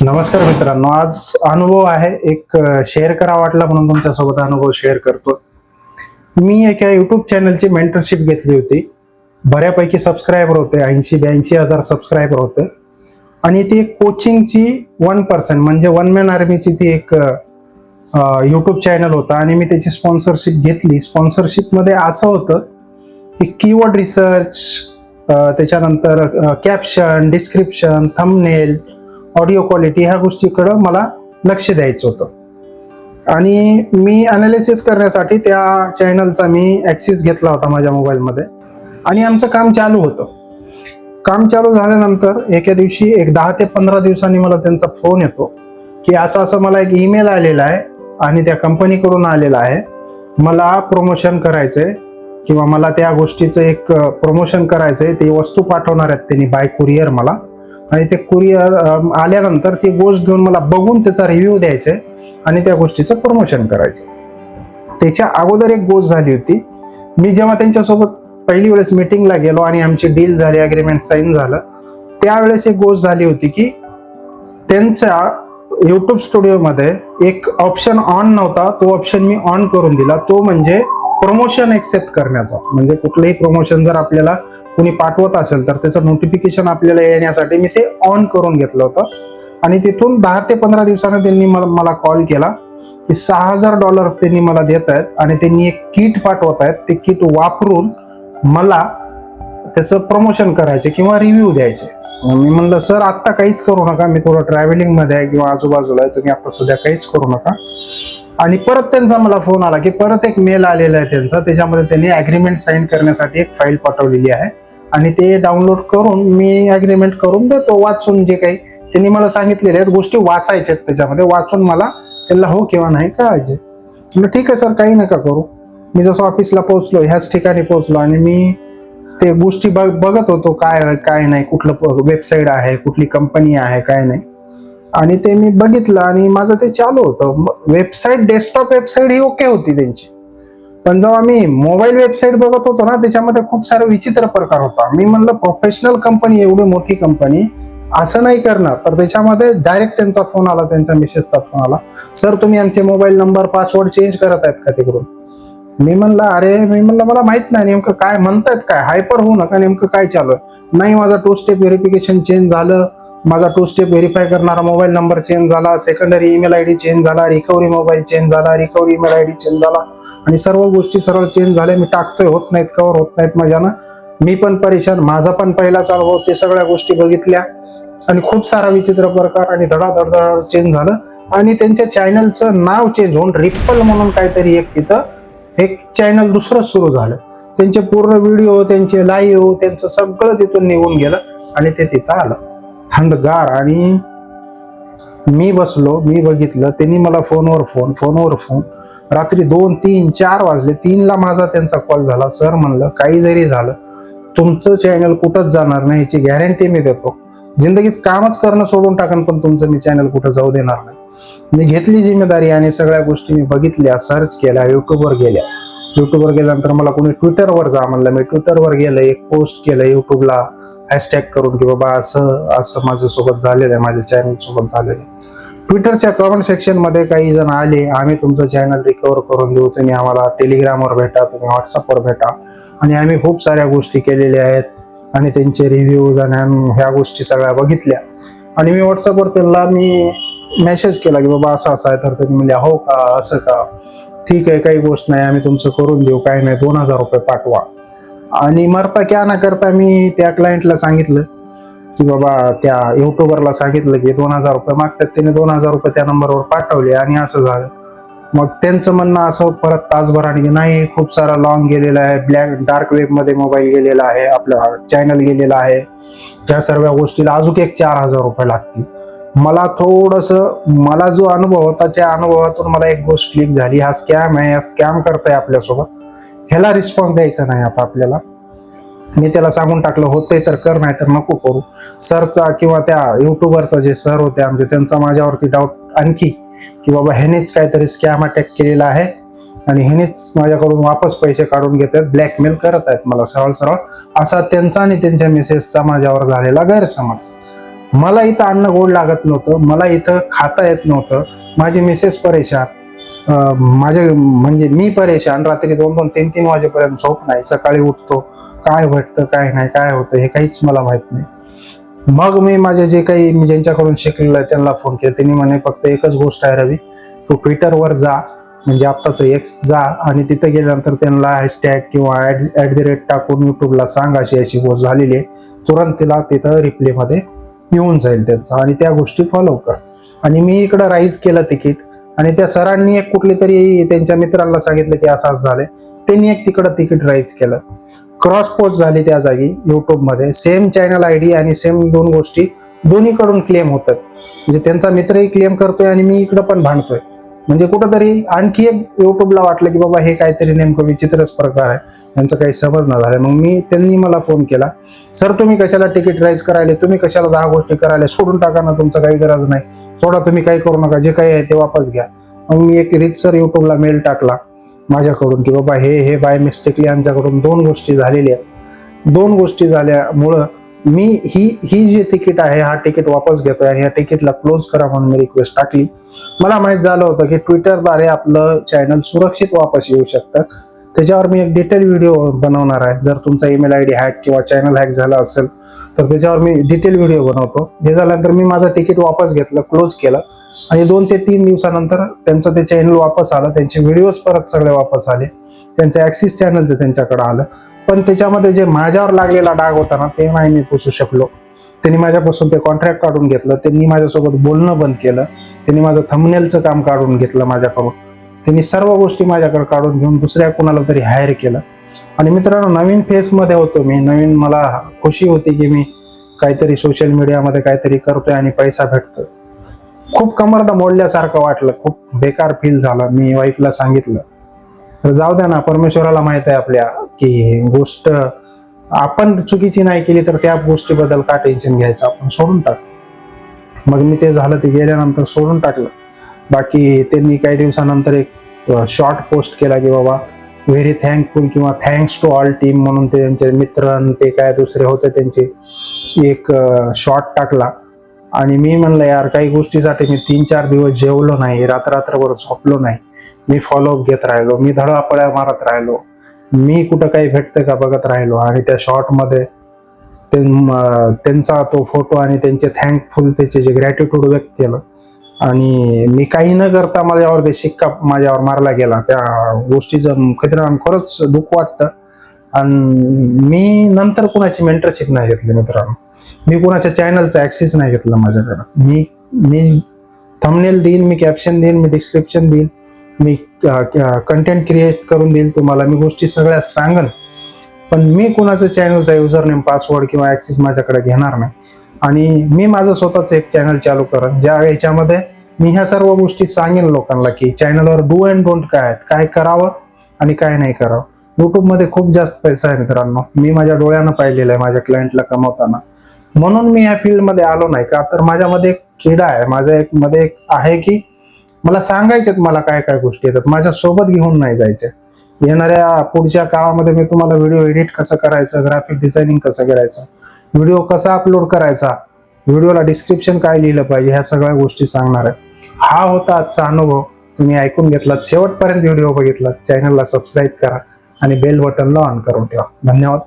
नमस्कार मित्रांनो, आज अनुभव आहे एक शेअर करा वाटला म्हणून तुमच्यासोबत अनुभव शेअर करतो. मी एका युट्यूब चॅनलची मेंटरशिप घेतली होती. बऱ्यापैकी सबस्क्रायबर होते, 80-82 हजार सबस्क्रायबर होते. आणि ती एक कोचिंगची 1% म्हणजे वन मॅन आर्मीची ती एक युट्यूब चॅनल होता आणि मी त्याची स्पॉन्सरशिप घेतली. स्पॉन्सरशिप मध्ये असं होतं की कीवर्ड रिसर्च, त्याच्यानंतर caption, description, thumbnail, audio quality ह्या गोष्टीकडे मला लक्ष द्यायचं होतं. आणि मी अनालिसिस करण्यासाठी त्या चॅनलचा मी ऍक्सेस घेतला होता माझ्या मोबाईलमध्ये आणि आमचं काम चालू होतं. काम चालू झाल्यानंतर एका दिवशी एक 10 ते 15 दिवसांनी मला त्यांचा फोन येतो की असं मला एक ईमेल आलेला आहे आणि त्या कंपनीकडून आलेला आहे, मला प्रमोशन करायचंय किंवा मला त्या गोष्टीचं एक प्रमोशन करायचंय. ते वस्तू पाठवणार आहेत त्यांनी बाय कुरिअर मला, आणि ते कुरिअर आल्यानंतर ती गोष्ट घेऊन मला बघून त्याचा रिव्ह्यू द्यायचा आणि त्या गोष्टीचं प्रमोशन करायचं. त्याच्या अगोदर एक गोष्ट झाली होती. मी जेव्हा त्यांच्यासोबत पहिली वेळेस मीटिंगला गेलो आणि आमची डील झाली, अग्रीमेंट साईन झालं, त्यावेळेस एक गोष्ट झाली होती की त्यांच्या युट्यूब स्टुडिओमध्ये एक ऑप्शन ऑन नव्हता. तो ऑप्शन मी ऑन करून दिला. तो म्हणजे प्रमोशन एक्सेप्ट करण्याचा. म्हणजे कुठलंही प्रमोशन जर आपल्याला कोणी पाठवत असेल तर त्याचं नोटिफिकेशन आपल्याला येण्यासाठी मी ते ऑन करून घेतलं होतं. आणि तिथून 10 ते 15 दिवसांनी त्यांनी मला कॉल केला की $6000 त्यांनी मला देत आहेत आणि त्यांनी एक किट पाठवत आहेत. ते किट वापरून मला त्याचं प्रमोशन करायचे किंवा रिव्ह्यू द्यायचे. मी म्हणलं सर आत्ता काहीच करू नका, मी थोडं ट्रॅव्हलिंग मध्ये आहे किंवा आजूबाजूला आहे, तुम्ही आता सध्या काहीच करू नका. आणि परत त्यांचा मला फोन आला की परत एक मेल आलेला आहे त्यांचा, त्याच्यामध्ये त्यांनी अग्रीमेंट साईन करण्यासाठी एक फाईल पाठवलेली आहे आणि ते डाउनलोड करून मी अग्रीमेंट करून देतो. वाचून जे काही त्यांनी मला सांगितलेले आहेत गोष्टी वाचायच्या आहेत, त्याच्यामध्ये वाचून मला त्यांना हो किंवा नाही कळायचे. म्हणलं ठीक आहे सर, काही नका करू. मी जसं ऑफिसला पोहोचलो, ह्याच ठिकाणी पोहोचलो आणि मी ते गोष्टी बघत होतो काय नाही, कुठलं वेबसाईट आहे, कुठली कंपनी आहे, काय नाही. आणि ते मी बघितलं आणि माझं ते चालू होतं. वेबसाईट, डेस्कटॉप वेबसाईट ही ओके होती त्यांची, पण जेव्हा मी मोबाईल वेबसाईट बघत होतो ना, त्याच्यामध्ये खूप सारे विचित्र प्रकार होता. मी म्हणलं प्रोफेशनल कंपनी, एवढी मोठी कंपनी असं नाही करणार. तर त्याच्यामध्ये डायरेक्ट त्यांचा फोन आला, त्यांच्या मिसेसचा फोन आला, सर तुम्ही आमचे मोबाईल नंबर, पासवर्ड चेंज करत आहेत का तिकडून? मी म्हणलं मला माहित नाही नेमकं काय म्हणतायत, काय हायपर होऊ नका, नेमकं काय चालू आहे. नाही, माझा 2 स्टेप व्हेरिफिकेशन चेंज झालं, माझा 2 स्टेप व्हेरीफाय करणारा मोबाईल नंबर चेंज झाला, सेकंडरी ईमेल आयडी चेंज झाला, रिकव्हरी मोबाईल चेंज झाला, रिकव्हरी ईमेल आयडी चेंज झाला आणि सर्व गोष्टी सरळ चेंज झाल्या. मी टाकतोय, होत नाहीत, कव्हर होत नाहीत माझ्यानं. मी पण परेशान, माझा पण पहिलाच अनुभव. ते सगळ्या गोष्टी बघितल्या आणि खूप सारा विचित्र प्रकार आणि धडाधड चेंज झालं. आणि त्यांच्या चॅनलचं नाव चेंज होऊन रिपल म्हणून काहीतरी एक तिथं एक चॅनल दुसरं सुरू झालं. त्यांचे पूर्ण व्हिडिओ, त्यांचे लाईव्ह, त्यांचं सगळं तिथून निघून गेलं आणि ते तिथं आलं थंडगार. आणि मी बसलो, मी बघितलं. त्यांनी मला फोनवर फोन रात्री 2, 3, 4 वाजले. 3ला माझा त्यांचा कॉल झाला. सर म्हणलं काही जरी झालं तुमचं चॅनल कुठंच जाणार नाही, याची गॅरंटी मी देतो. जिंदगीत कामच करणं सोडून टाकन पण तुमचं मी चॅनल कुठं जाऊ देणार नाही. मी घेतली जिम्मेदारी आणि सगळ्या गोष्टी मी बघितल्या, सर्च केल्या, युट्यूबवर गेल्यानंतर मला कोणी ट्विटरवर जा म्हणलं. मी ट्विटरवर गेलं, एक पोस्ट केलं युट्यूबला हॅशटॅग करून की बाबा असं माझ्यासोबत झालेलं आहे, माझ्या चॅनल सोबत झालेलं आहे. ट्विटरच्या कमेंट सेक्शन मध्ये काही जण आले, आम्ही तुमचं चॅनल रिकव्हर करून देऊ, तुम्ही आम्हाला टेलिग्रामवर भेटा, तुम्ही व्हॉट्सअपवर भेटा. आणि आम्ही खूप साऱ्या गोष्टी केलेल्या आहेत आणि त्यांचे रिव्ह्यूज आणि ह्या गोष्टी सगळ्या बघितल्या. आणि मी व्हॉट्सअपवर त्यांना मी मेसेज केला की बाबा असं आहे. तर त्यांनी म्हणले हो का, असं का, ठीक आहे, काही गोष्ट नाही, आम्ही तुमचं करून देऊ, काही नाही, $2000 पाठवा. आणि मरता क्या ना करता मी त्या क्लायंटला सांगितलं की बाबा, त्या युट्यूबरला सांगितलं की $2000 मागतात. त्याने $2000 त्या नंबरवर पाठवले आणि असं झालं. मग त्यांचं म्हणणं असं परत तासभराने नाही, खूप सारा लॉंग गेलेला आहे, डार्क वेब मध्ये मोबाईल गेलेला आहे, आपला चॅनल गेलेला आहे, त्या सर्व गोष्टीला अजून एक $4000 लागतील. मला मला जो अनुभव होता त्या अनुभवातून मला एक गोष्ट क्लिक झाली, हा स्कॅम आहे, स्कॅम करताय आपल्यासोबत, ह्याला रिस्पॉन्स द्यायचा नाही आता आपल्याला. मी त्याला सांगून टाकलं, होतंय तर कर, नाही तर नको करू. सरचा किंवा त्या युट्यूबरचा जे सर होते आमचे, त्यांचा माझ्यावरती डाऊट आणखी की बाबा ह्यानेच काहीतरी स्कॅम अटॅक केलेला आहे आणि ह्यानेच माझ्याकडून वापस पैसे काढून घेत आहेत, ब्लॅकमेल करत आहेत मला सरळ. असा त्यांचा आणि त्यांच्या मिसेसचा माझ्यावर झालेला गैरसमज. मला इथं अन्न गोड लागत नव्हतं, मला इथं खाता येत नव्हतं, माझी मिसेस परेशान, माझे म्हणजे मी परेशान, रात्री 2-2, 3-3 वाजेपर्यंत झोप नाही, सकाळी उठतो, काय भेटतं काय नाही काय होतं हे काहीच मला माहित नाही. मग मी माझे जे काही मी ज्यांच्याकडून शिकलेलं आहे त्यांना फोन केला. त्यांनी म्हणे फक्त एकच गोष्ट आहे रवी, तू ट्विटरवर जा, म्हणजे आत्ताच एक्स जा, आणि तिथे गेल्यानंतर त्यांना हॅशटॅग किंवा @ टाकून युट्यूबला सांग अशी अशी गोष्ट झालेली आहे, तुरंत तिला तिथं रिप्लेमध्ये येऊन जाईल त्यांचा, आणि त्या गोष्टी फॉलो कर. आणि मी इकडं राईज केलं तिकीट, आणि त्या सरांनी एक कुठली तरी त्यांच्या मित्रांना सांगितलं की असं असं झालंय, त्यांनी एक तिकडं तिकीट राईज केलं. क्रॉस पोस्ट झाली त्या जागी युट्यूबमध्ये, सेम चॅनल ID आणि सेम दोन गोष्टी दोन्हीकडून क्लेम होतात. म्हणजे त्यांचा मित्रही क्लेम करतोय आणि मी इकडं पण भांडतोय. म्हणजे कुठंतरी आणखी एक युट्यूबला वाटलं की बाबा हे काहीतरी नेमकं विचित्रच प्रकार आहे, यांचं काही समजणं झालं. मग त्यांनी मला फोन केला, सर तुम्ही कशाला तिकीट राईज करायला, तुम्ही कशाला 10 गोष्टी करायला, सोडून टाका ना, तुमचं काही गरज नाही, सोडा, तुम्ही काही करू नका, जे काही आहे ते वापस घ्या. मग मी एक रीतसर युट्यूबला मेल टाकला माझ्याकडून की बाबा हे बाय मिस्टेकली आमच्याकडून 2 गोष्टी झालेल्या आहेत, 2 गोष्टी झाल्यामुळं मी ही जी तिकीट आहे हा तिकीट वापस घेतोय, आणि या तिकीटला क्लोज करा म्हणून मी रिक्वेस्ट टाकली. मला माहित झालं होतं की ट्विटरद्वारे आपलं चॅनल सुरक्षित वापस येऊ शकतं. त्याच्यावर मी एक डिटेल व्हिडिओ बनवणार आहे. जर तुमचा ईमेल ID हॅक किंवा चॅनल हॅक झाला असेल तर त्याच्यावर मी डिटेल व्हिडिओ बनवतो. हे झाल्यानंतर मी माझं तिकीट वापस घेतलं, क्लोज केलं, आणि 2 ते 3 दिवसानंतर त्यांचं ते चॅनल वापस आलं, त्यांचे व्हिडिओज परत सगळे वापस आले, त्यांचं ॲक्सिस चॅनलचं त्यांच्याकडे आलं. पण त्याच्यामध्ये जे माझ्यावर लागलेला डाग होता ना ते नाही मी पुसू शकलो. त्यांनी माझ्यापासून ते कॉन्ट्रॅक्ट काढून घेतलं, त्यांनी माझ्यासोबत बोलणं बंद केलं, त्यांनी माझं थंबनेलचं काम काढून घेतलं माझ्याकडून, त्यांनी सर्व गोष्टी माझ्याकडे काढून घेऊन दुसऱ्या कोणाला तरी हायर केलं. आणि मित्रांनो, नवीन फेसमध्ये होतो मी, नवीन मला खुशी होती की मी काहीतरी सोशल मीडियामध्ये काहीतरी करतोय आणि पैसा भेटतोय. खूप कमरडं मोडल्यासारखं वाटलं, खूप बेकार फील झालं. मी वाईफला सांगितलं, तर जाऊ द्या ना, परमेश्वराला माहित आहे आपल्या की गोष्ट आपण चुकीची नाही केली तर त्या गोष्टीबद्दल का टेन्शन घ्यायचं, आपण सोडून टाक. मग मी ते झालं ते गेल्यानंतर सोडून टाकलं. बाकी त्यांनी काही दिवसानंतर एक शॉर्ट पोस्ट केला की बाबा व्हेरी थँकफुल किंवा थँक्स टू ऑल टीम म्हणून, ते त्यांचे मित्र ते काय दुसरे होते त्यांचे एक शॉर्ट टाकला. आणि मी म्हणलं यार, काही गोष्टीसाठी मी 3-4 दिवस जेवलो नाही, रात्रभर झोपलो नाही, मी फॉलोअप घेत राहिलो, मी धडापळ्या मारत राहिलो, मी कुठं काही भेटतं का बघत राहिलो. आणि त्या शॉर्टमध्ये त्यांचा तो फोटो आणि त्यांचे थँकफुल त्याचे जे ग्रॅटिट्यूड व्यक्त केलं, आणि मी काही न करता माझ्यावर ते शिक्का माझ्यावर मारला गेला. त्या गोष्टीचं खरंच दुःख वाटतं. आणि मी नंतर कुणाची मेंटरशिप नाही घेतली मित्रांनो, मी कुणाच्या चॅनलचं ॲक्सेस नाही घेतलं माझ्याकडं. मी थंबनेल देईन, मी कॅप्शन देईन, मी डिस्क्रिप्शन देईन, मी कंटेंट क्रिएट करून देईल तुम्हाला, मी गोष्टी सगळ्या सांगन, पण मी कुणाचं चॅनलचा युजर नेम पासवर्ड किंवा ॲक्सेस माझ्याकडे घेणार नाही. आणि मी माझं स्वतःच एक चॅनल चालू करेन, ज्या याच्यामध्ये मी ह्या सर्व गोष्टी सांगेन लोकांना की चॅनलवर डू अँड डोंट काय आहेत, काय करावं आणि काय नाही करावं. युट्यूबमध्ये खूप जास्त पैसा आहे मित्रांनो, मी माझ्या डोळ्यानं पाहिलेलं आहे माझ्या क्लायंटला कमवताना. म्हणून मी या फील्डमध्ये आलो नाही का, तर माझ्यामध्ये एक किडा आहे, मध्ये एक आहे की मला सांगायच्यात मला काय काय गोष्टी येतात, माझ्या सोबत घेऊन नाही जायचे. येणाऱ्या पुढच्या काळामध्ये मी तुम्हाला व्हिडिओ एडिट कसं करायचं, ग्राफिक डिझायनिंग कसं करायचं, व्हिडिओ कसा अपलोड करायचा, व्हिडिओला डिस्क्रिप्शन काय लिहिलं पाहिजे, ह्या सगळ्या गोष्टी सांगणार आहे. हा होता आजचा अनुभव, तुम्ही ऐकून घेतलात, शेवटपर्यंत व्हिडिओ बघितलात. चॅनलला सबस्क्राईब करा आणि बेल बटनला ऑन करून ठेवा. धन्यवाद.